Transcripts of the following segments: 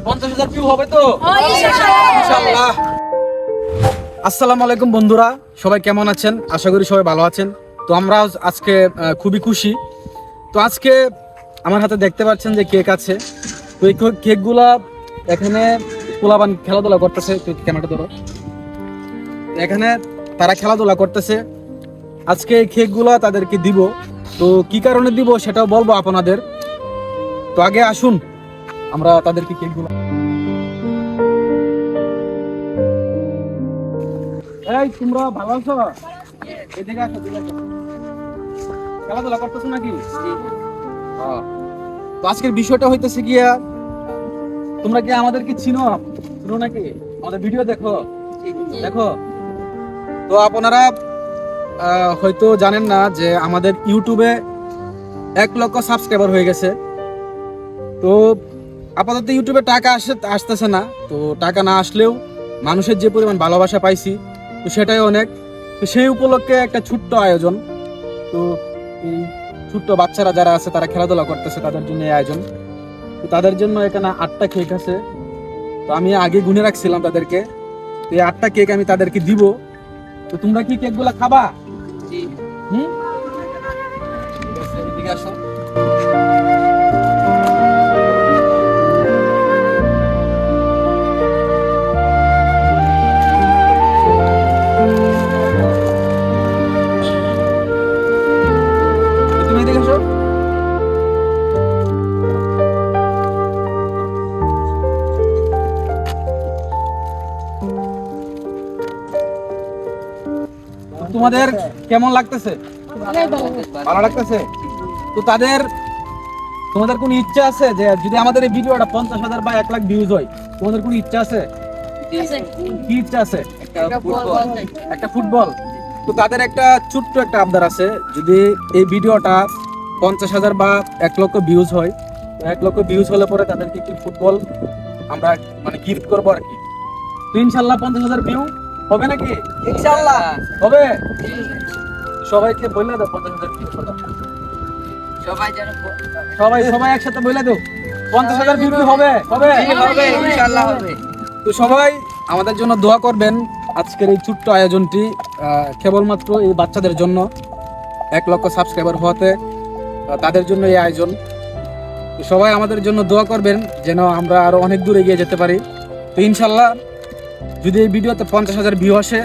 50,000 view হবে তো ইনশাআল্লাহ। আসসালামু আলাইকুম বন্ধুরা, সবাই কেমন আছেন? আশা করি সবাই ভালো আছেন। তো আমরা আজকে খুবই খুশি। তো আজকে আমার হাতে দেখতে পাচ্ছেন যে কেক আছে। তো এই কেকগুলা এখানে পোলাপান খেলাধুলা করতেছে। ক্যামেরাটা ধরো। এখানে তারা খেলাধুলা করতেছে। আজকে এই কেকগুলা তাদেরকে দিব। তো কি কারণে দিব সেটাও বলবো আপনাদের। তো আগে আসুন আমরা তাদেরকে কেকগুলো। এই তোমরা ভালো আছো? এদিকে আসো, এদিকে আসো। খেলাধুলা করতেছো নাকি? তো আজকের বিষয়টা হইতেছে গিয়া, তোমরা কি আমাদেরকে চিনো নাকি? আমাদের ভিডিও দেখো দেখো। তো আপনারা হয়তো জানেন না যে আমাদের ইউটিউবে 1 লক্ষ সাবস্ক্রাইবার হয়ে গেছে। তো আপাতত ইউটিউবে টাকা আসতেছে না। তো টাকা না আসলেও মানুষের যে পরিমাণ ভালোবাসা পাইছি, তো সেটাই অনেক। তো সেই উপলক্ষে একটা ছোট্ট আয়োজন। তো এই ছোট্ট বাচ্চারা যারা আছে তারা খেলাধুলা করতেছে, তাদের জন্য এই আয়োজন। তো তাদের জন্য এখানে 8টা কেক আছে। তো আমি আগে গুনে রাখছিলাম তাদেরকে। তো এই 8টা কেক আমি তাদেরকে দিব। তো তোমরা কি কেকগুলা খাবা? হুম, এদিকে আসো। তুমি এদিকে আসো। তোমাদের কেমন লাগতেছে? ভালো লাগতেছে? তো তোমাদের কোন ইচ্ছা আছে যে যদি আমাদের এই ভিডিওটা 50,000 বা 1 লাখ ভিউজ হয়, তোমাদের কোন ইচ্ছা আছে? কি ইচ্ছা আছে? একটা ফুটবল। তো তাদের একটা ছোট্ট একটা আবদার আছে, যদি এই ভিডিওটা 50,000 বা 1 লক্ষ ভিউজ হয়, 1 লক্ষ ভিউজ হলে পরে তাদেরকে একটি ফুটবল আমরা মানে গিফট করবো আর কি। তো ইনশাল্লাহ 50,000 ভিউ হবে নাকি? ইনশাআল্লাহ হবে। সবাইকে বলে দাও 50,000 ভিউ হবে। সবাই একসাথে বলে দাও 50,000 ভিউ হবে হবে ইনশাআল্লাহ হবে। তো সবাই আমাদের জন্য দোয়া করবেন। আজকের এই ছোট্ট আয়োজনটি কেবলমাত্র এই বাচ্চাদের জন্য, 1 লক্ষ সাবস্ক্রাইবার হওয়াতে তাদের জন্য এই আয়োজন। তো সবাই আমাদের জন্য দোয়া করবেন যেন আমরা আরো অনেক দূর এগিয়ে যেতে পারি। তো ইনশাল্লাহ যদি এই ভিডিওতে 50,000 ভিউ আসে,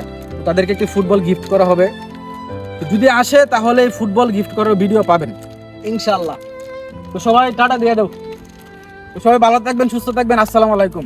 তাদেরকে একটি ফুটবল গিফট করা হবে। যদি আসে তাহলে এই ফুটবল গিফট করার ভিডিও পাবেন ইনশাআল্লাহ। তো সবাই টাটা দিয়ে দাও। তো সবাই ভালো থাকবেন, সুস্থ থাকবেন। আসসালামু আলাইকুম।